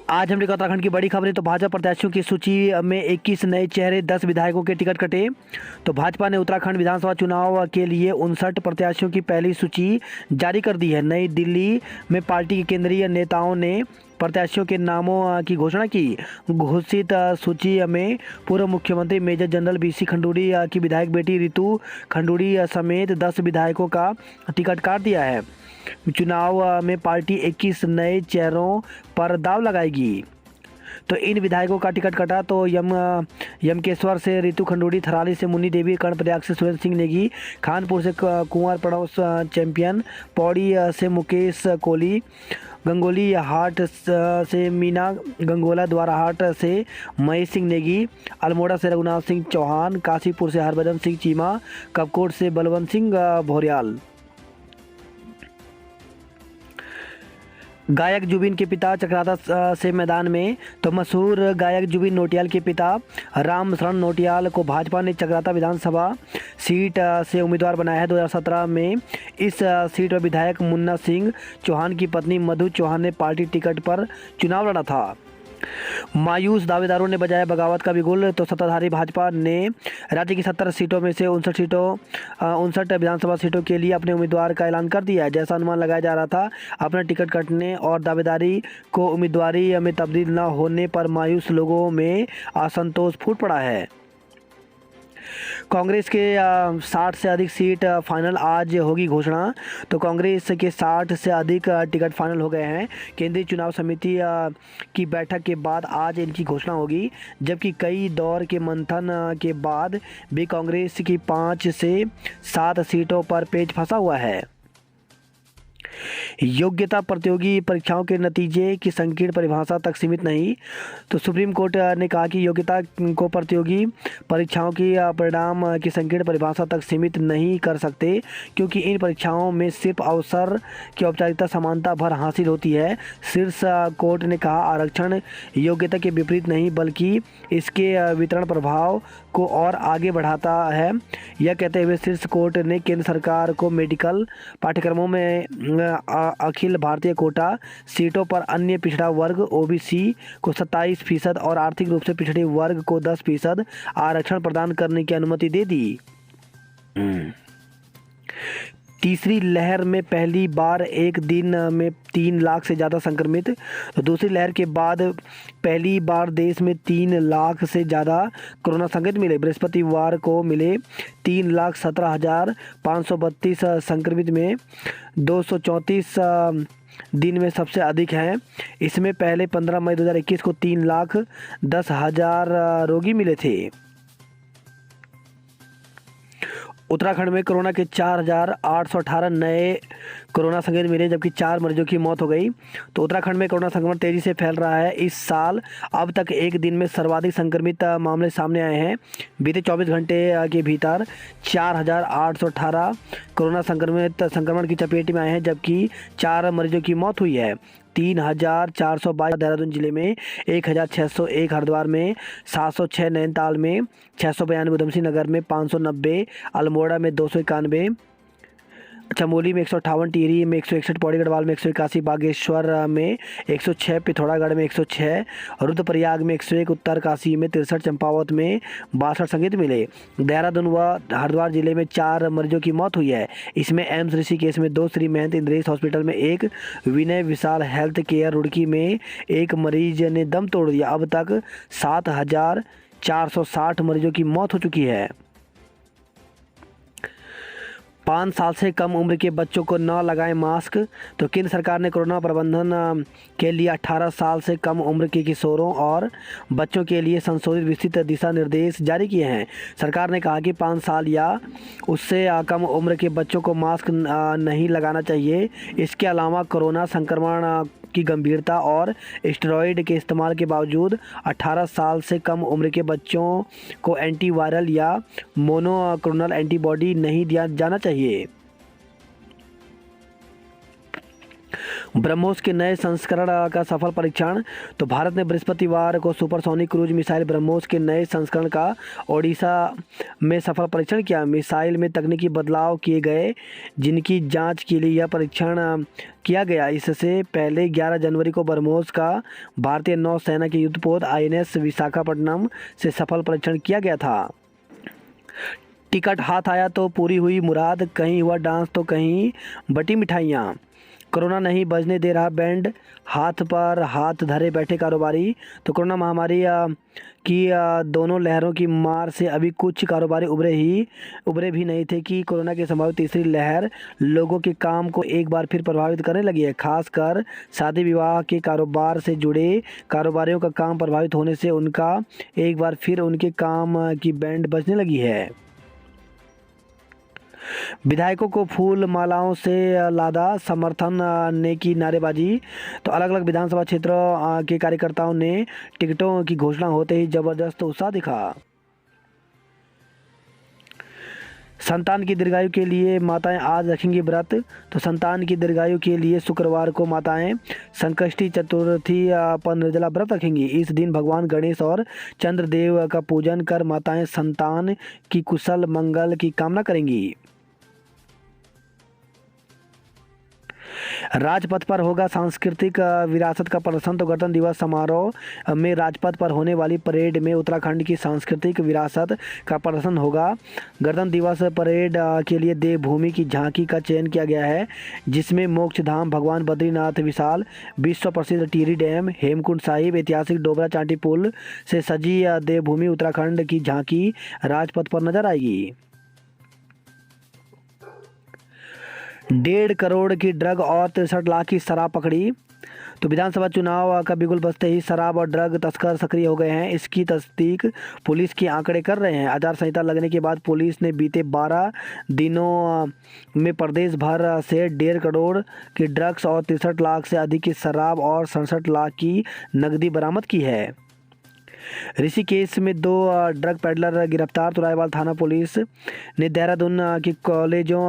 आज हमने उत्तराखंड की बड़ी खबरें। तो भाजपा प्रत्याशियों की सूची में 21 नए चेहरे, 10 विधायकों के टिकट कटे। तो भाजपा ने उत्तराखंड विधानसभा चुनाव के लिए 59 प्रत्याशियों की पहली सूची जारी कर दी है। नई दिल्ली में पार्टी के केंद्रीय नेताओं ने प्रत्याशियों के नामों की घोषणा की। घोषित सूची में पूर्व मुख्यमंत्री मेजर जनरल बीसी खंडूड़ी की विधायक बेटी रितु खंडूड़ी समेत 10 विधायकों का टिकट काट दिया है। चुनाव में पार्टी 21 नए चेहरों पर दांव लगाएगी। तो इन विधायकों का टिकट कटा। तो यमकेश्वर से रितु खंडूड़ी, थराली से मुन्नी देवी, कर्णप्रयाग से सुरेंद्र सिंह नेगी, खानपुर से कुंवर प्रणव चैंपियन, पौड़ी से मुकेश कोहली, गंगोली हाट से मीना गंगोला, द्वाराहाट से महेश सिंह नेगी, अल्मोड़ा से रघुनाथ सिंह चौहान, काशीपुर से हरभजन सिंह चीमा, कपकोट से बलवंत सिंह भौरियाल। गायक जुबिन के पिता चक्राता से मैदान में। तो मशहूर गायक जुबिन नौटियाल के पिता राम शरण नौटियाल को भाजपा ने चक्राता विधानसभा सीट से उम्मीदवार बनाया है। 2017 में इस सीट पर विधायक मुन्ना सिंह चौहान की पत्नी मधु चौहान ने पार्टी टिकट पर चुनाव लड़ा था। मायूस दावेदारों ने बजाया बगावत का बिगुल। तो सत्ताधारी भाजपा ने राज्य की 70 सीटों में से 59 विधानसभा सीटों के लिए अपने उम्मीदवार का ऐलान कर दिया है। जैसा अनुमान लगाया जा रहा था, अपना टिकट कटने और दावेदारी को उम्मीदवारी में तब्दील न होने पर मायूस लोगों में असंतोष फूट पड़ा है। कांग्रेस के 60 से अधिक सीट फाइनल, आज होगी घोषणा। तो कांग्रेस के 60 से अधिक टिकट फाइनल हो गए हैं। केंद्रीय चुनाव समिति की बैठक के बाद आज इनकी घोषणा होगी, जबकि कई दौर के मंथन के बाद भी कांग्रेस की 5 से 7 सीटों पर पेच फंसा हुआ है। योग्यता प्रतियोगी परीक्षाओं के नतीजे की संकीर्ण परिभाषा तक सीमित नहीं। तो सुप्रीम कोर्ट ने कहा कि योग्यता को प्रतियोगी परीक्षाओं की परिणाम की संकीर्ण परिभाषा तक सीमित नहीं कर सकते, क्योंकि इन परीक्षाओं में सिर्फ अवसर की औपचारिकता समानता भर हासिल होती है। शीर्ष कोर्ट ने कहा, आरक्षण योग्यता के विपरीत नहीं बल्कि इसके वितरण प्रभाव को और आगे बढ़ाता है। यह कहते हुए शीर्ष कोर्ट ने केंद्र सरकार को मेडिकल पाठ्यक्रमों में अखिल भारतीय कोटा सीटों पर अन्य पिछड़ा वर्ग ओबीसी को 27% और आर्थिक रूप से पिछड़े वर्ग को 10% आरक्षण प्रदान करने की अनुमति दे दी। तीसरी लहर में पहली बार एक दिन में 3 लाख से ज़्यादा संक्रमित। तो दूसरी लहर के बाद पहली बार देश में 3 लाख से ज़्यादा कोरोना संक्रमित मिले। बृहस्पतिवार को मिले 3,17,532 संक्रमित में 234 दिन में सबसे अधिक हैं। इसमें पहले 15 मई 2021 को 3,10,000 रोगी मिले थे। उत्तराखंड में कोरोना के 4,818 नए कोरोना संक्रमित मिले, जबकि 4 मरीजों की मौत हो गई। तो उत्तराखंड में कोरोना संक्रमण तेजी से फैल रहा है। इस साल अब तक एक दिन में सर्वाधिक संक्रमित मामले सामने आए हैं। बीते 24 घंटे के भीतर 4,818 कोरोना संक्रमण की चपेट में आए हैं, जबकि 4 मरीजों की मौत हुई है। 3,422 देहरादून जिले में, 1,601 हरिद्वार में, 706 नैनीताल में, 692 उधमसिंह नगर में, 590 अल्मोड़ा में, 291 चमोली में, 158 टिहरी में, 161 पौड़ी गढ़वाल में, 181 बागेश्वर में, 106 पिथौरागढ़ में, 106 रुद्रप्रयाग में, 101 उत्तरकाशी में, 63 चंपावत में 62 संक्रमित मिले। देहरादून व हरिद्वार जिले में 4 मरीजों की मौत हुई है। इसमें एम्स ऋषिकेश में 2, श्री महंत इंद्रेश हॉस्पिटल में 1, विनय विशाल हेल्थ केयर रुड़की में 1 मरीज ने दम तोड़ दिया। अब तक 7,460 मरीजों की मौत हो चुकी है। 5 साल से कम उम्र के बच्चों को न लगाएं मास्क। तो केंद्र सरकार ने कोरोना प्रबंधन के लिए 18 साल से कम उम्र के किशोरों और बच्चों के लिए संशोधित विस्तृत दिशा निर्देश जारी किए हैं। सरकार ने कहा कि 5 साल या उससे कम उम्र के बच्चों को मास्क नहीं लगाना चाहिए। इसके अलावा कोरोना संक्रमण की गंभीरता और स्टेरॉयड के इस्तेमाल के बावजूद 18 साल से कम उम्र के बच्चों को एंटीवायरल या मोनोक्लोनल एंटीबॉडी नहीं दिया जाना चाहिए। ब्रह्मोस के नए संस्करण का सफल परीक्षण। तो भारत ने बृहस्पतिवार को सुपरसोनिक क्रूज मिसाइल ब्रह्मोस के नए संस्करण का ओडिशा में सफल परीक्षण किया। मिसाइल में तकनीकी बदलाव किए गए जिनकी जांच के लिए यह परीक्षण किया गया। इससे पहले 11 जनवरी को ब्रह्मोस का भारतीय नौसेना के युद्धपोत INS विशाखापट्टनम से सफल परीक्षण किया गया था। टिकट हाथ आया तो पूरी हुई मुराद, कहीं हुआ डांस तो कहीं बटी मिठाइयाँ। कोरोना नहीं बजने दे रहा बैंड, हाथ पर हाथ धरे बैठे कारोबारी। तो कोरोना महामारी की दोनों लहरों की मार से अभी कुछ कारोबारी उभरे भी नहीं थे कि कोरोना की संभावित तीसरी लहर लोगों के काम को एक बार फिर प्रभावित करने लगी है। खासकर शादी विवाह के कारोबार से जुड़े कारोबारियों का काम प्रभावित होने से उनका एक बार फिर उनके काम की बैंड बजने लगी है। विधायकों को फूल मालाओं से लादा, समर्थन ने की नारेबाजी। तो अलग अलग विधानसभा क्षेत्रों के कार्यकर्ताओं ने टिकटों की घोषणा होते ही जबरदस्त उत्साह दिखा। संतान की दीर्घायु के लिए माताएं आज रखेंगी व्रत। तो संतान की दीर्घायु के लिए शुक्रवार को माताएं संकष्टी चतुर्थी पर निर्जला व्रत रखेंगी। इस दिन भगवान गणेश और चंद्रदेव का पूजन कर माताएं संतान की कुशल मंगल की कामना करेंगी। राजपथ पर होगा सांस्कृतिक विरासत का प्रदर्शन। तो गणतंत्र दिवस समारोह में राजपथ पर होने वाली परेड में उत्तराखंड की सांस्कृतिक विरासत का प्रदर्शन होगा। गणतंत्र दिवस परेड के लिए देवभूमि की झांकी का चयन किया गया है, जिसमें मोक्ष धाम, भगवान बद्रीनाथ विशाल, विश्व प्रसिद्ध टिहरी डैम, हेमकुंड साहिब, ऐतिहासिक डोबरा चांटी पुल से सजी देवभूमि उत्तराखंड की झांकी राजपथ पर नजर आएगी। 1.5 करोड़ की ड्रग और 63 लाख की शराब पकड़ी। तो विधानसभा चुनाव का बिगुल बजते ही शराब और ड्रग तस्कर सक्रिय हो गए हैं। इसकी तस्दीक पुलिस के आंकड़े कर रहे हैं। आचार संहिता लगने के बाद पुलिस ने बीते 12 दिनों में प्रदेश भर से 1.5 करोड़ की ड्रग्स और 63 लाख से अधिक की शराब और 67 लाख की नकदी बरामद की है। ऋषिकेश में 2 ड्रग पेडलर गिरफ्तार। तो रायवाल थाना पुलिस ने देहरादून के कॉलेजों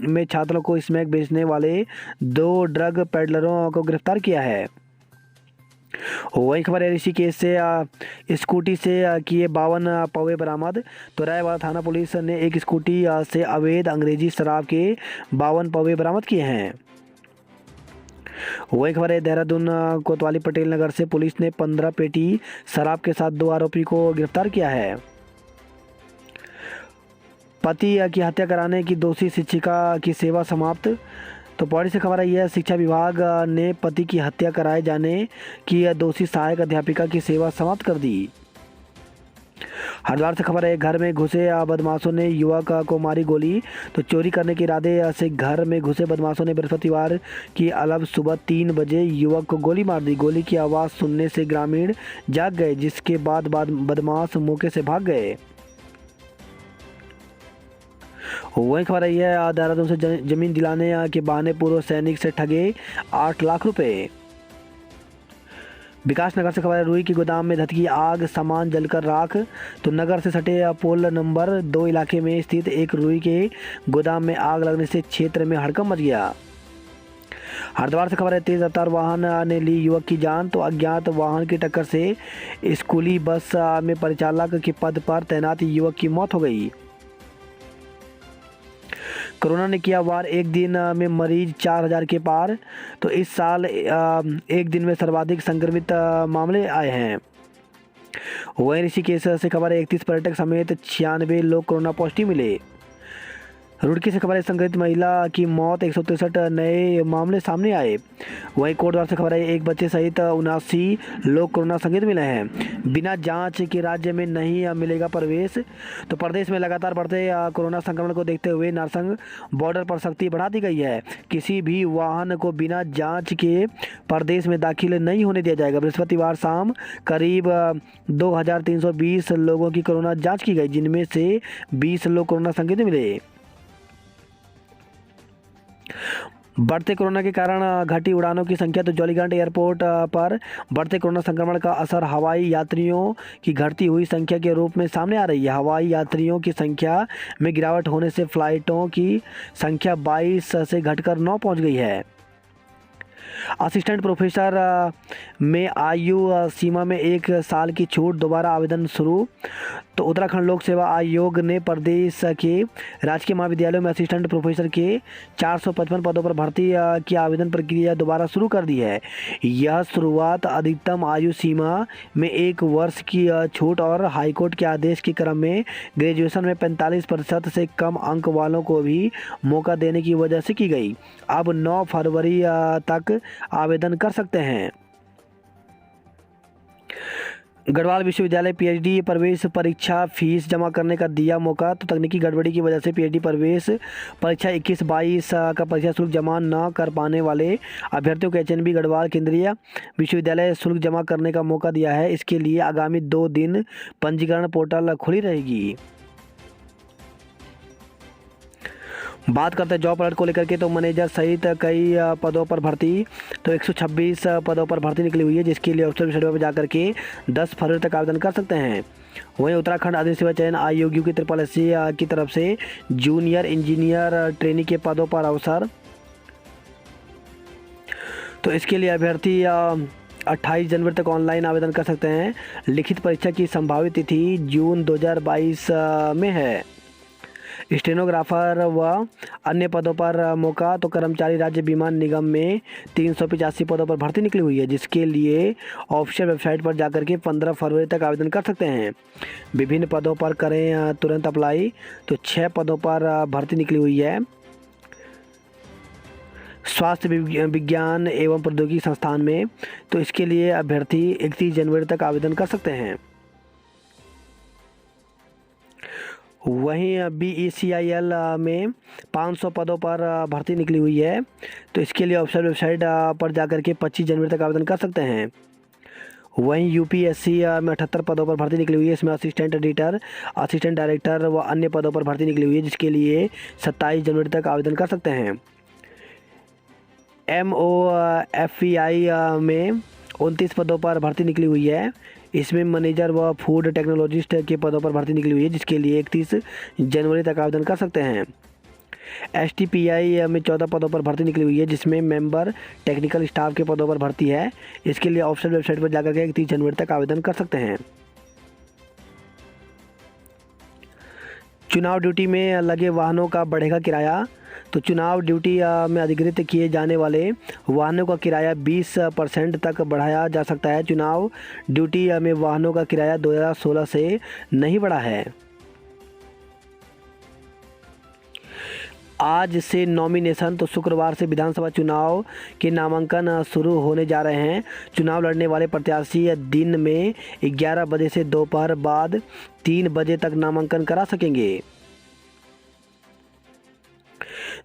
में छात्रों को स्मैक बेचने वाले 2 ड्रग पेडलरों को गिरफ्तार किया है। वही खबर है ऋषिकेश से स्कूटी से किए 52 पौवे बरामद। तो रायवाल थाना पुलिस ने एक स्कूटी से अवैध अंग्रेजी शराब के 52 पौवे बरामद किए हैं। वही खबर है देहरादून कोतवाली पटेल नगर से पुलिस ने 15 पेटी शराब के साथ 2 आरोपी को गिरफ्तार किया है। पति की हत्या कराने की दोषी शिक्षिका की सेवा समाप्त। तो पौड़ी से खबर आई है, शिक्षा विभाग ने पति की हत्या कराए जाने की दोषी सहायक अध्यापिका की सेवा समाप्त कर दी। हरिद्वार से खबर है, घर में घुसे बदमाशों ने युवक को मारी गोली। तो चोरी करने के इरादे से घर में घुसे बदमाशों ने बृहस्पतिवार की अलग सुबह 3 बजे युवक को गोली मार दी। गोली की आवाज़ सुनने से ग्रामीण जाग गए, जिसके बाद बदमाश मौके से भाग गए। वही खबर आई है, देहरादून से जमीन दिलाने के बहाने पूर्व सैनिक से ठगे 8 लाख रुपए। विकास नगर से खबर है, रुई की गोदाम में धधकी आग, सामान जलकर राख। तो नगर से सटे पोल नंबर 2 इलाके में स्थित एक रुई के गोदाम में आग लगने से क्षेत्र में हड़कंप मच गया। हरिद्वार से खबर है, तेज रफ्तार वाहन ने ली युवक की जान। तो अज्ञात वाहन की टक्कर से स्कूली बस में परिचालक के पद पर तैनात युवक की मौत हो गई। कोरोना ने किया वार, एक दिन में मरीज 4000 के पार। तो इस साल एक दिन में सर्वाधिक संक्रमित मामले आए हैं। वहीं ऋषिकेश से खबर है, 31 पर्यटक समेत 96 लोग कोरोना पॉजिटिव मिले। रुड़की से खबर है, संक्रमित महिला की मौत, 163 नए मामले सामने आए। वहीं कोटद्वार से खबर है, एक बच्चे सहित 79 लोग कोरोना संक्रमित मिले हैं। बिना जांच के राज्य में नहीं मिलेगा प्रवेश। तो प्रदेश में लगातार बढ़ते कोरोना संक्रमण को देखते हुए नारसंग बॉर्डर पर सख्ती बढ़ा दी गई है। किसी भी वाहन को बिना जांच के प्रदेश में दाखिल नहीं होने दिया जाएगा। बृहस्पतिवार शाम करीब 2320 लोगों की कोरोना जाँच की गई, जिनमें से 20 लोग कोरोना संक्रमित मिले। बढ़ते कोरोना के कारण घटी उड़ानों की संख्या। तो जॉलीग्रांट एयरपोर्ट पर बढ़ते कोरोना संक्रमण का असर हवाई यात्रियों की घटती हुई संख्या के रूप में सामने आ रही है। हवाई यात्रियों की संख्या में गिरावट होने से फ्लाइटों की संख्या 22 से घटकर 9 पहुंच गई है। असिस्टेंट प्रोफेसर में आयु सीमा में 1 साल की छूट, दोबारा आवेदन शुरू। तो उत्तराखंड लोक सेवा आयोग ने प्रदेश के राजकीय महाविद्यालयों में असिस्टेंट प्रोफेसर के 455 पदों पर भर्ती की आवेदन प्रक्रिया दोबारा शुरू कर दी है। यह शुरुआत अधिकतम आयु सीमा में 1 वर्ष की छूट और हाईकोर्ट के आदेश के क्रम में ग्रेजुएशन में 45% से कम अंक वालों को भी मौका देने की वजह से की गई। अब 9 फरवरी तक आवेदन कर सकते हैं। गढ़वाल विश्वविद्यालय पीएचडी प्रवेश परीक्षा फीस जमा करने का दिया मौका। तो तकनीकी गड़बड़ी की वजह से पीएचडी प्रवेश परीक्षा 21-22 का परीक्षा शुल्क जमा न कर पाने वाले अभ्यर्थियों को एचएनबी गढ़वाल केंद्रीय विश्वविद्यालय शुल्क जमा करने का मौका दिया है। इसके लिए आगामी 2 दिन पंजीकरण पोर्टल खुली रहेगी। बात करते हैं जॉब अलर्ट को लेकर के, तो मैनेजर सहित कई पदों पर भर्ती। तो 126 पदों पर भर्ती निकली हुई है, जिसके लिए ऑफिशियल वेबसाइट पर जाकर के 10 फरवरी तक आवेदन कर सकते हैं। वहीं उत्तराखंड आदिम सेवा चयन आयोग की SSSC की तरफ से जूनियर इंजीनियर ट्रेनी के पदों पर अवसर। तो इसके लिए अभ्यर्थी 28 जनवरी तक ऑनलाइन आवेदन कर सकते हैं। लिखित परीक्षा की संभावित तिथि जून 2022 में है। स्टेनोग्राफर व अन्य पदों पर मौका। तो कर्मचारी राज्य बीमा निगम में 385 पदों पर भर्ती निकली हुई है, जिसके लिए ऑफिशियल वेबसाइट पर जाकर के 15 फरवरी तक आवेदन कर सकते हैं। विभिन्न पदों पर करें तुरंत अप्लाई। तो 6 पदों पर भर्ती निकली हुई है। स्वास्थ्य विज्ञान एवं प्रौद्योगिकी संस्थान में। तो इसके लिए अभ्यर्थी 31 जनवरी तक आवेदन कर सकते हैं। वहीं BECIL में 500 पदों पर भर्ती निकली हुई है। तो इसके लिए ऑफिशियल वेबसाइट पर जाकर के 25 जनवरी तक आवेदन कर सकते हैं। वहीं UPSC में 78 पदों पर भर्ती निकली हुई है। इसमें असिस्टेंट एडिटर, असिस्टेंट डायरेक्टर व अन्य पदों पर भर्ती निकली हुई है, जिसके लिए 27 जनवरी तक आवेदन कर सकते हैं। MOFEI में 29 पदों पर भर्ती निकली हुई है। इसमें मैनेजर व फूड टेक्नोलॉजिस्ट के पदों पर भर्ती निकली हुई है, जिसके लिए 31 जनवरी तक आवेदन कर सकते हैं। STPI में 14 पदों पर भर्ती निकली हुई है, जिसमें मेंबर टेक्निकल स्टाफ के पदों पर भर्ती है। इसके लिए ऑफिशियल वेबसाइट पर जाकर के 31 जनवरी तक आवेदन कर सकते हैं। चुनाव ड्यूटी में लगे वाहनों का बढ़ेगा किराया। तो चुनाव ड्यूटी में अधिकृत किए जाने वाले वाहनों का किराया 20% तक बढ़ाया जा सकता है। चुनाव ड्यूटी में वाहनों का किराया 2016 से नहीं बढ़ा है। आज से नॉमिनेशन। तो शुक्रवार से विधानसभा चुनाव के नामांकन शुरू होने जा रहे हैं। चुनाव लड़ने वाले प्रत्याशी दिन में 11 बजे से दोपहर बाद 3 बजे तक नामांकन करा सकेंगे।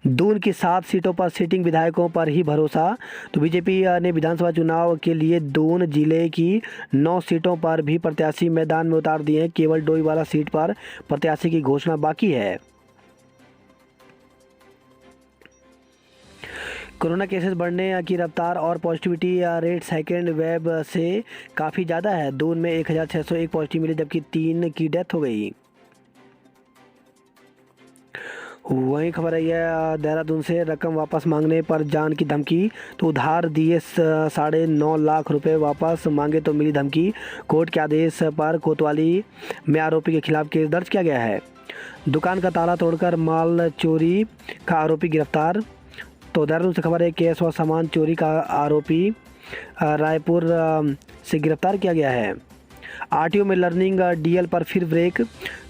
दून की 7 सीटों पर सिटिंग विधायकों पर ही भरोसा। तो बीजेपी ने विधानसभा चुनाव के लिए दून जिले की 9 सीटों पर भी प्रत्याशी मैदान में उतार दिए हैं। केवल डोईवाला सीट पर प्रत्याशी की घोषणा बाकी है। कोरोना केसेस बढ़ने की रफ्तार और पॉजिटिविटी रेट सेकेंड वेव से काफ़ी ज़्यादा है। दून में 1601 पॉजिटिव मिले, जबकि 3 की डेथ हो गई। वही खबर आई है देहरादून से, रकम वापस मांगने पर जान की धमकी। तो उधार दिए 9.5 लाख रुपए वापस मांगे तो मिली धमकी। कोर्ट के आदेश पर कोतवाली में आरोपी के खिलाफ केस दर्ज किया गया है। दुकान का ताला तोड़कर माल चोरी का आरोपी गिरफ्तार। तो देहरादून से खबर है, केस व सामान चोरी का आरोपी रायपुर से गिरफ्तार किया गया है। आरटीओ में लर्निंग डीएल पर फिर ब्रेक।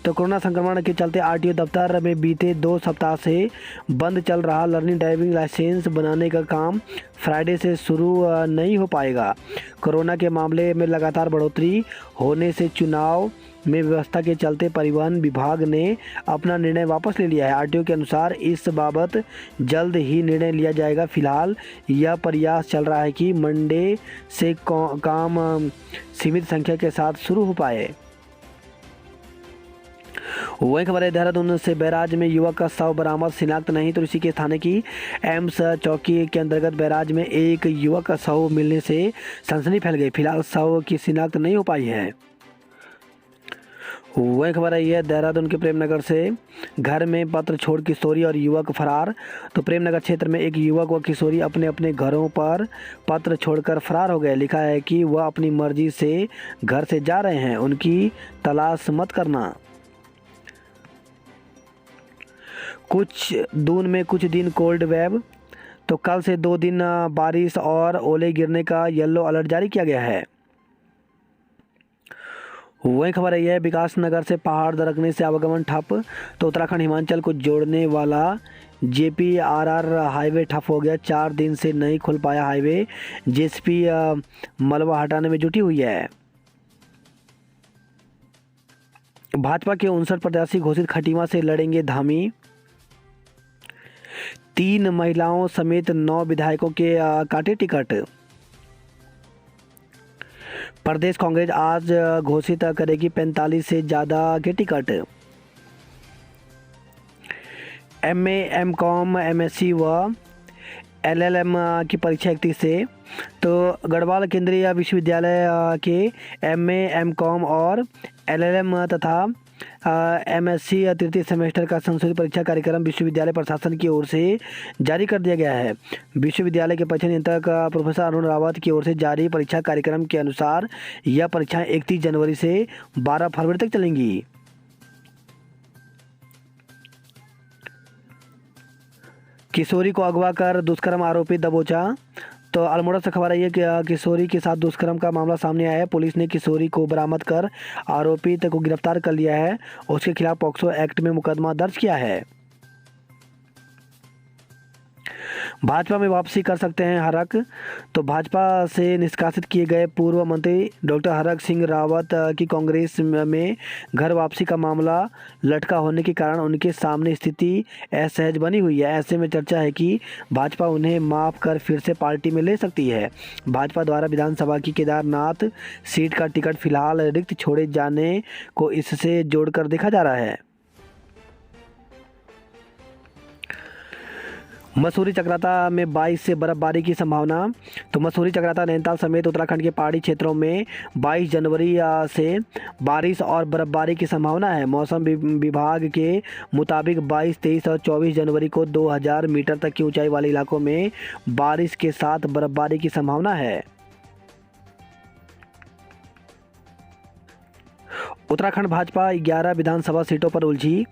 तो कोरोना संक्रमण के चलते आरटीओ दफ्तर में बीते 2 सप्ताह से बंद चल रहा लर्निंग ड्राइविंग लाइसेंस बनाने का काम फ्राइडे से शुरू नहीं हो पाएगा। कोरोना के मामले में लगातार बढ़ोतरी होने से चुनाव में व्यवस्था के चलते परिवहन विभाग ने अपना निर्णय वापस ले लिया है। आरटीओ के अनुसार इस बाबत जल्द ही निर्णय लिया जाएगा। फिलहाल यह प्रयास चल रहा है कि मंडे से काम सीमित संख्या के साथ शुरू हो पाए। वही खबर है देहरादून से, बैराज में युवक का शव बरामद, शिनाख्त नहीं। तो ऋषिकेश थाने की एम्स चौकी के अंतर्गत बैराज में एक युवक का शव मिलने से सनसनी फैल गई। फिलहाल शव की शिनाख्त नहीं हो पाई है। वही खबर आई है देहरादून के प्रेमनगर से। घर में पत्र छोड़ किशोरी और युवक फरार। तो प्रेमनगर क्षेत्र में एक युवक व किशोरी अपने अपने घरों पर पत्र छोड़कर फरार हो गए। लिखा है कि वह अपनी मर्जी से घर से जा रहे हैं, उनकी तलाश मत करना। दून में कुछ दिन कोल्ड वेव। तो कल से 2 दिन बारिश और ओले गिरने का येलो अलर्ट जारी किया गया है। वही खबर आई है विकास नगर से पहाड़ दरकने से आवागमन ठप। तो उत्तराखंड हिमाचल को जोड़ने वाला JPRR हाईवे ठप हो गया। 4 दिन से नहीं खुल पाया हाईवे। जेसीबी मलबा हटाने में जुटी हुई है। भाजपा के 59 प्रत्याशी घोषित, खटीमा से लड़ेंगे धामी। 3 महिलाओं समेत 9 विधायकों के काटे टिकट। प्रदेश कांग्रेस आज घोषित करेगी 45 से ज़्यादा के टिकट। MA MCOM MSc व LLM की परीक्षा 31 से। तो गढ़वाल केंद्रीय विश्वविद्यालय के MA MCOM और LLM तथा MSc तृतीय सेमेस्टर का संशोधित परीक्षा कार्यक्रम विश्वविद्यालय प्रशासन की ओर से जारी कर दिया गया है। विश्वविद्यालय के परीक्षा नियंत्रक प्रोफेसर अरुण रावत की ओर से जारी परीक्षा कार्यक्रम के अनुसार यह परीक्षाएं 31 जनवरी से 12 फरवरी तक चलेंगी। किशोरी को अगवा कर दुष्कर्म आरोपी दबोचा। तो अल्मोड़ा से खबर आई है कि किशोरी के साथ दुष्कर्म का मामला सामने आया है। पुलिस ने किशोरी को बरामद कर आरोपी को गिरफ्तार कर लिया है। उसके खिलाफ पॉक्सो एक्ट में मुकदमा दर्ज किया है। भाजपा में वापसी कर सकते हैं हरक। तो भाजपा से निष्कासित किए गए पूर्व मंत्री डॉक्टर हरक सिंह रावत की कांग्रेस में घर वापसी का मामला लटका होने के कारण उनके सामने स्थिति असहज बनी हुई है। ऐसे में चर्चा है कि भाजपा उन्हें माफ कर फिर से पार्टी में ले सकती है। भाजपा द्वारा विधानसभा की केदारनाथ सीट का टिकट फिलहाल रिक्त छोड़े जाने को इससे जोड़कर देखा जा रहा है। मसूरी चक्राता में 22 से बर्फबारी की संभावना। तो मसूरी चक्राता नैनीताल समेत उत्तराखंड के पहाड़ी क्षेत्रों में 22 जनवरी से बारिश और बर्फबारी की संभावना है। मौसम विभाग के मुताबिक 22, 23 और 24 जनवरी को 2000 मीटर तक की ऊंचाई वाले इलाकों में बारिश के साथ बर्फबारी की संभावना है। उत्तराखंड भाजपा 11 विधानसभा सीटों पर उलझी।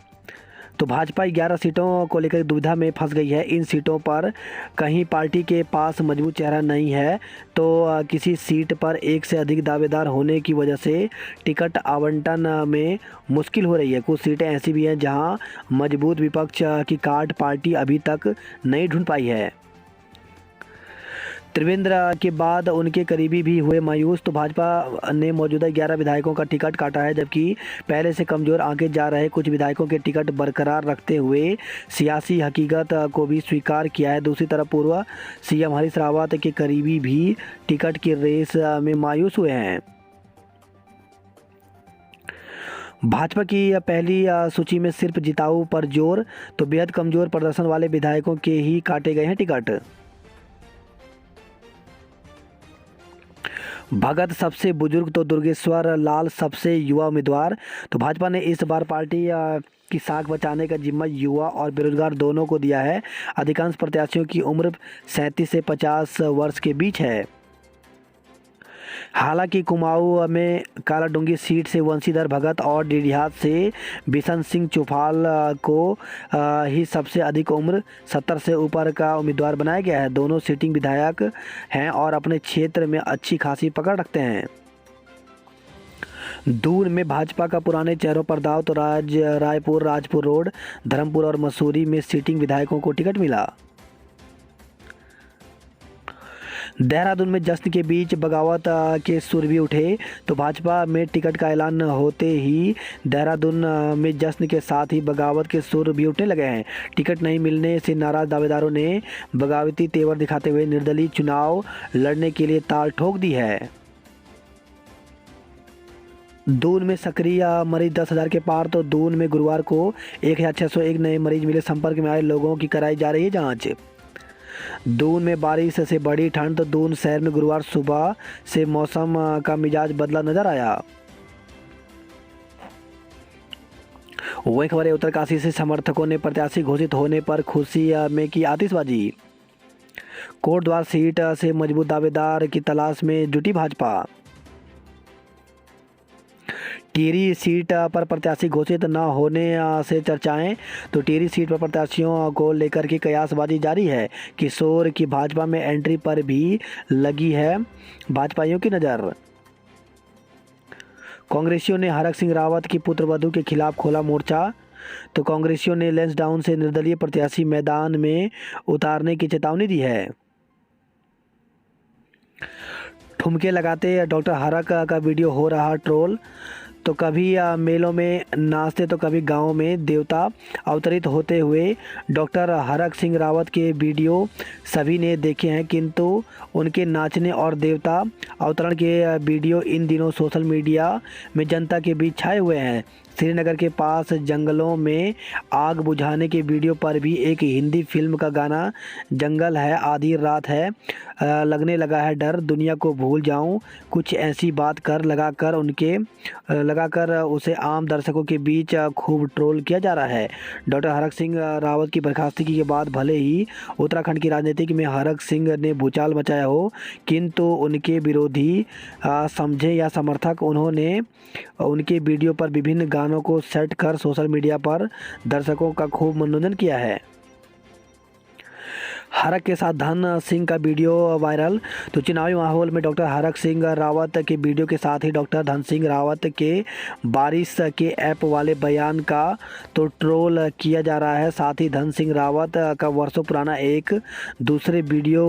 तो भाजपा 11 सीटों को लेकर दुविधा में फंस गई है। इन सीटों पर कहीं पार्टी के पास मजबूत चेहरा नहीं है, तो किसी सीट पर एक से अधिक दावेदार होने की वजह से टिकट आवंटन में मुश्किल हो रही है। कुछ सीटें ऐसी भी हैं जहां मजबूत विपक्ष की कार्ड पार्टी अभी तक नहीं ढूंढ पाई है। त्रिवेंद्र के बाद उनके करीबी भी हुए मायूस। तो भाजपा ने मौजूदा 11 विधायकों का टिकट काटा है, जबकि पहले से कमज़ोर आंके जा रहे कुछ विधायकों के टिकट बरकरार रखते हुए सियासी हकीकत को भी स्वीकार किया है। दूसरी तरफ पूर्व CM हरीश रावत के करीबी भी टिकट की रेस में मायूस हुए हैं। भाजपा की पहली सूची में सिर्फ जिताऊ पर जोर। तो बेहद कमज़ोर प्रदर्शन वाले विधायकों के ही काटे गए हैं टिकट। भगत सबसे बुजुर्ग तो दुर्गेश्वर लाल सबसे युवा उम्मीदवार। तो भाजपा ने इस बार पार्टी की साख बचाने का जिम्मा युवा और बेरोजगार दोनों को दिया है। अधिकांश प्रत्याशियों की उम्र 37 से 50 वर्ष के बीच है। हालांकि कुमाऊं में कालाडूंगी सीट से वंशीधर भगत और डीडीहात से बिशन सिंह चौफाल को ही सबसे अधिक उम्र 70 से ऊपर का उम्मीदवार बनाया गया है। दोनों सिटिंग विधायक हैं और अपने क्षेत्र में अच्छी खासी पकड़ रखते हैं। दून में भाजपा का पुराने चेहरों पर दाव। तो रायपुर, राजपुर रोड, धर्मपुर और मसूरी में सिटिंग विधायकों को टिकट मिला। देहरादून में जश्न के बीच बगावत के सुर भी उठे। तो भाजपा में टिकट का ऐलान होते ही देहरादून में जश्न के साथ ही बगावत के सुर भी उठने लगे हैं। टिकट नहीं मिलने से नाराज दावेदारों ने बगावती तेवर दिखाते हुए निर्दलीय चुनाव लड़ने के लिए ताल ठोक दी है। दून में सक्रिय मरीज 10,000 के पार। तो दून में गुरुवार को 1601 नए मरीज मिले। संपर्क में आए लोगों की कराई जा रही है जाँच। दून में बारिश से बढ़ी ठंड। तो दून शहर में गुरुवार सुबह से मौसम का मिजाज बदला नजर आया। वही खबर है उत्तरकाशी से समर्थकों ने प्रत्याशी घोषित होने पर खुशी में की आतिशबाजी। कोटद्वार सीट से मजबूत दावेदार की तलाश में जुटी भाजपा। टिहरी सीट पर प्रत्याशी घोषित न होने से चर्चाएं। तो टिहरी सीट पर प्रत्याशियों को लेकर के कयासबाजी जारी है। किशोर की भाजपा में एंट्री पर भी लगी है भाजपाइयों की नज़र। कांग्रेसियों ने हरक सिंह रावत की पुत्रवधू के खिलाफ खोला मोर्चा। तो कांग्रेसियों ने लैंसडाउन से निर्दलीय प्रत्याशी मैदान में उतारने की चेतावनी दी है। ठुमके लगाते डॉक्टर हरक का वीडियो हो रहा ट्रोल। तो कभी मेलों में नाचते तो कभी गांव में देवता अवतरित होते हुए डॉक्टर हरक सिंह रावत के वीडियो सभी ने देखे हैं, किंतु उनके नाचने और देवता अवतरण के वीडियो इन दिनों सोशल मीडिया में जनता के बीच छाए हुए हैं। श्रीनगर के पास जंगलों में आग बुझाने के वीडियो पर भी एक हिंदी फिल्म का गाना जंगल है आधी रात है लगने लगा है डर दुनिया को भूल जाऊं कुछ ऐसी बात कर लगाकर उसे आम दर्शकों के बीच खूब ट्रोल किया जा रहा है। डॉक्टर हरक सिंह रावत की बर्खास्तगी के बाद भले ही उत्तराखंड की राजनीति में हरक सिंह ने भूचाल मचाया हो, किंतु उनके विरोधी समझे या समर्थक उन्होंने उनके वीडियो पर विभिन्न गानों को सेट कर सोशल मीडिया पर दर्शकों का खूब मनोरंजन किया है। हरक के साथ धन सिंह का वीडियो वायरल। तो चुनावी माहौल में डॉक्टर हरक सिंह रावत के वीडियो के साथ ही डॉक्टर धन सिंह रावत के बारिश के ऐप वाले बयान का तो ट्रोल किया जा रहा है। साथ ही धन सिंह रावत का वर्षों पुराना एक दूसरे वीडियो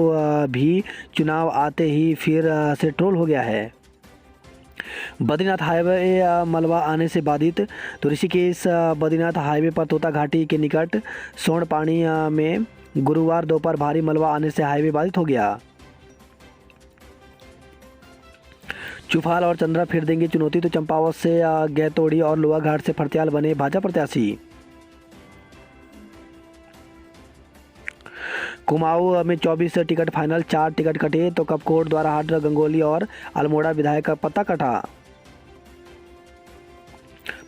भी चुनाव आते ही फिर से ट्रोल हो गया है। बद्रीनाथ हाईवे मलबा आने से बाधित। तो ऋषिकेश बद्रीनाथ हाईवे पर तोता घाटी के निकट सोनपानी में गुरुवार दोपहर भारी मलबा आने से हाईवे बाधित हो गया। चुफाल और चंद्रा फिर देंगे चुनौती। तो चंपावत से गैतोड़ी और लोहाघाट से फरत्याल बने भाजपा प्रत्याशी। कुमाऊं में 24 टिकट फाइनल, 4 टिकट कटे। तो कपकोट द्वाराहाट गंगोली और अल्मोड़ा विधायक का पत्ता कटा।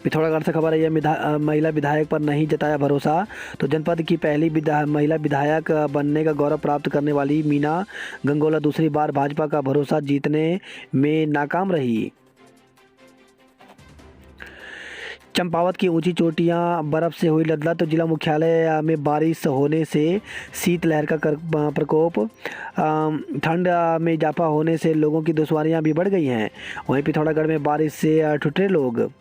पिथौरागढ़ से खबर है, यह महिला विधायक पर नहीं जताया भरोसा। तो जनपद की पहली महिला विधायक बनने का गौरव प्राप्त करने वाली मीना गंगोला दूसरी बार भाजपा का भरोसा जीतने में नाकाम रही। चंपावत की ऊंची चोटियां बर्फ से हुई लदला। तो जिला मुख्यालय में बारिश होने से शीतलहर का प्रकोप, ठंड में इजाफा होने से लोगों की दुश्वारियां भी बढ़ गई हैं। वहीं पिथौरागढ़ में बारिश से ठुठरे लोग।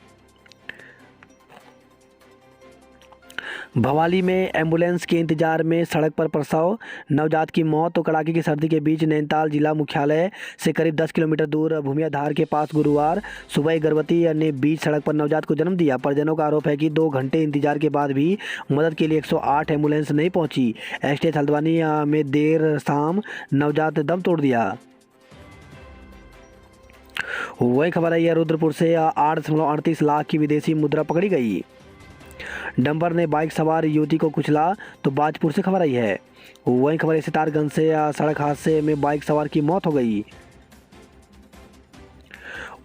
भवाली में एम्बुलेंस के इंतजार में सड़क पर प्रसव, नवजात की मौत। तो कड़ाके की सर्दी के बीच नैनीताल जिला मुख्यालय से करीब 10 किलोमीटर दूर भूमियाधार के पास गुरुवार सुबह एक गर्भवती ने बीच सड़क पर नवजात को जन्म दिया। परिजनों का आरोप है कि 2 घंटे इंतजार के बाद भी मदद के लिए 108 एम्बुलेंस नहीं पहुंची। एसटीएच हल्द्वानी में देर शाम नवजात दम तोड़ दिया। वही खबर है, यह रुद्रपुर से 8.38 लाख की विदेशी मुद्रा पकड़ी गई। डंपर ने बाइक सवार युवती को कुचला। तो बाजपुर से खबर आई है। वहीं खबर है, सितारगंज से सड़क हादसे में बाइक सवार की मौत हो गई।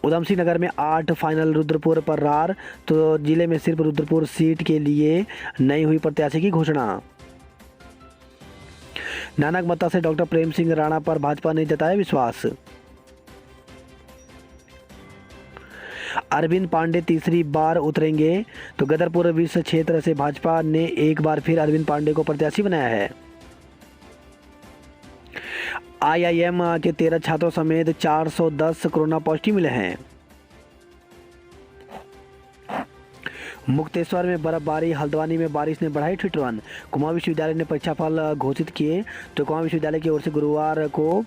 उधमसिंह नगर में 8 फाइनल रुद्रपुर पर रार। तो जिले में सिर्फ रुद्रपुर सीट के लिए नहीं हुई प्रत्याशी की घोषणा। नानक मत्ता से डॉक्टर प्रेम सिंह राणा पर भाजपा ने जताया विश्वास। अरविंद पांडे तीसरी बार उतरेंगे। तो गदरपुर विस क्षेत्र से भाजपा ने एक बार फिर अरविंद पांडे को प्रत्याशी बनाया है। आईआईएम के 13 छात्रों समेत 410 कोरोना पॉजिटिव मिले हैं। मुक्तेश्वर में बर्फबारी, हल्द्वानी में बारिश ने बढ़ाई ठिठुरन। कुमाऊं विश्वविद्यालय ने परीक्षा फल घोषित किए। तो कुमाऊं विश्वविद्यालय की ओर से गुरुवार को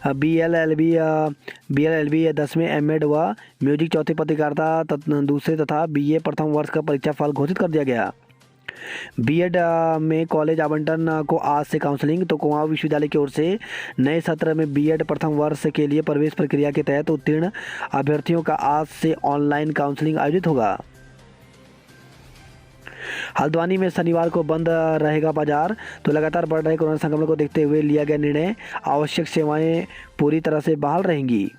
बीएलएलबी 10वें एमएड व म्यूजिक चौथे पत्रकारिता दूसरे तथा बीए प्रथम वर्ष का परीक्षा फल घोषित कर दिया गया। बीएड में कॉलेज आवंटन को आज से काउंसलिंग। तो कुमाऊं विश्वविद्यालय की ओर से नए सत्र में बीएड प्रथम वर्ष के लिए प्रवेश प्रक्रिया के तहत उत्तीर्ण अभ्यर्थियों का आज से ऑनलाइन काउंसलिंग आयोजित होगा। हल्द्वानी में शनिवार को बंद रहेगा बाजार। तो लगातार बढ़ रहे कोरोना संक्रमण को देखते हुए लिया गया निर्णय। आवश्यक सेवाएं पूरी तरह से बहाल रहेंगी।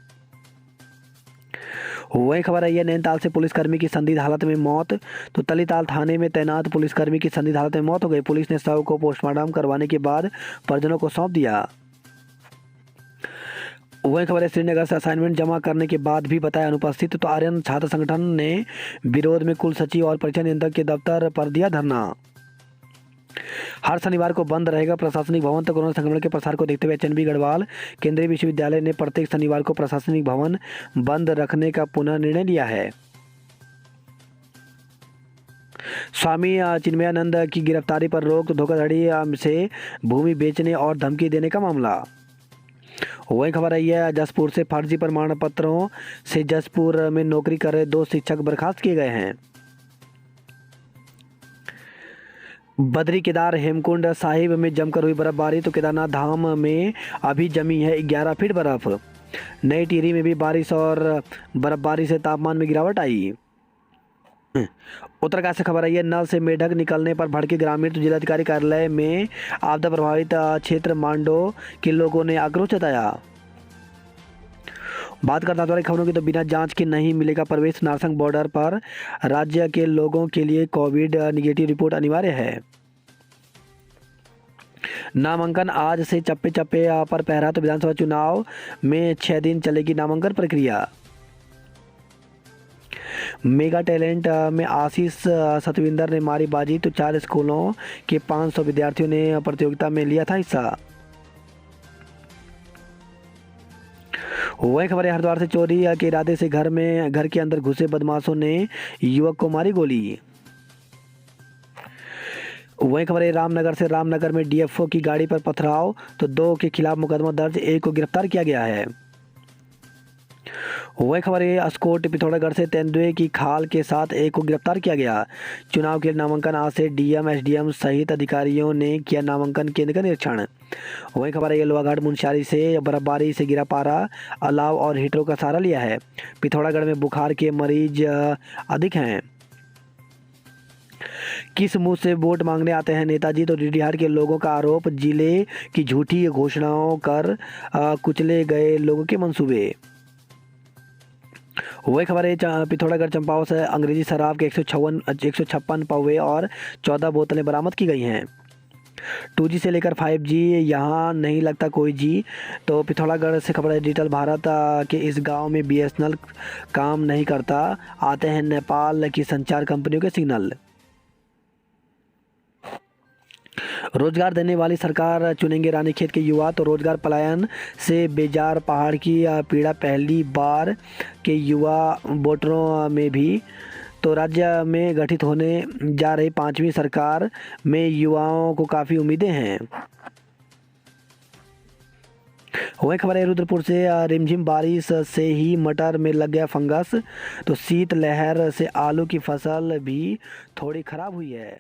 वही खबर आई है नैनीताल से पुलिसकर्मी की संदिग्ध हालत में मौत। तो तलीताल थाने में तैनात पुलिसकर्मी की संदिग्ध हालत में मौत हो गई। पुलिस ने शव को पोस्टमार्टम करवाने के बाद परिजनों को सौंप दिया। वही खबर है श्रीनगर से असाइनमेंट जमा करने के बाद भी बताया अनुपस्थित। तो आर्यन छात्र संगठन ने विरोध में कुल सचिव और परीक्षा नियंत्रक के दफ्तर पर दिया धरना। हर शनिवार को बंद रहेगा प्रशासनिक भवन। तो कोरोना संक्रमण के प्रसार को देखते हुए एचएनबी गढ़वाल केंद्रीय विश्वविद्यालय ने प्रत्येक शनिवार को प्रशासनिक भवन बंद रखने का पुनः निर्णय लिया है। स्वामी चिन्मयानंद की गिरफ्तारी पर रोक। धोखाधड़ी से भूमि बेचने और धमकी देने का मामला। वही खबर आई है जसपुर से फर्जी प्रमाण पत्रों से जसपुर में नौकरी कर रहे 2 शिक्षक बर्खास्त किए गए हैं। बद्री केदार हेमकुंड साहिब में जमकर हुई बर्फबारी। तो केदारनाथ धाम में अभी जमी है 11 फीट बर्फ। नई टिहरी में भी बारिश और बर्फबारी से तापमान में गिरावट आई। उत्तरकाशी से खबर आई है नल से मेढक निकलने पर भड़के ग्रामीण। तो जिलाधिकारी कार्यालय में आपदा प्रभावित क्षेत्र मांडो के लोगों ने आक्रोश जताया। बात करते हैं खबरों की। तो बिना जांच के नहीं मिलेगा प्रवेश। नारसंग बॉर्डर पर राज्य के लोगों के लिए कोविड निगेटिव रिपोर्ट अनिवार्य है। नामांकन आज से चप्पे चप्पे पर पहरा। तो विधानसभा चुनाव में 6 दिन चलेगी नामांकन प्रक्रिया। मेगा टैलेंट में आशीष सतविंदर ने मारी बाजी। तो 4 स्कूलों के 500 विद्यार्थियों ने प्रतियोगिता में लिया था हिस्सा। वही खबर है हरिद्वार से चोरी के इरादे से घर के अंदर घुसे बदमाशों ने युवक को मारी गोली। वही खबर है रामनगर से रामनगर में डीएफओ की गाड़ी पर पथराव। तो 2 के खिलाफ मुकदमा दर्ज, 1 को गिरफ्तार किया गया है। वही खबर है अस्कोट पिथौरागढ़ से तेंदुए की खाल के साथ 1 को गिरफ्तार किया गया। चुनाव के नामांकन आज से डीएम एसडीएम सहित अधिकारियों ने किया नामांकन केंद्र का निरीक्षण। वही खबर है लोहाघाट मुंशियारी से बर्फबारी से गिरा पारा, अलाव और हीटरों का सहारा लिया है। पिथौरागढ़ में बुखार के मरीज अधिक हैं। किस मुंह से वोट मांगने आते हैं नेताजी। तो डीडीआर के लोगों का आरोप, जिले की झूठी घोषणाओं कर कुचले गए लोगों के मंसूबे। वही खबर है पिथौरागढ़ चंपावत से अंग्रेजी शराब के 156 पौवे और 14 बोतलें बरामद की गई हैं। 2G से लेकर 5G यहाँ नहीं लगता कोई जी। तो पिथौरागढ़ से खबर है डिजिटल भारत के इस गांव में BSNL काम नहीं करता, आते हैं नेपाल की संचार कंपनियों के सिग्नल। रोजगार देने वाली सरकार चुनेंगे रानीखेत के युवा। तो रोजगार पलायन से बेजार पहाड़ की पीड़ा पहली बार के युवा वोटरों में भी। तो राज्य में गठित होने जा रही 5वीं सरकार में युवाओं को काफ़ी उम्मीदें हैं। वही खबर है रुद्रपुर से रिमझिम बारिश से ही मटर में लग गया फंगस। तो शीत लहर से आलू की फसल भी थोड़ी खराब हुई है।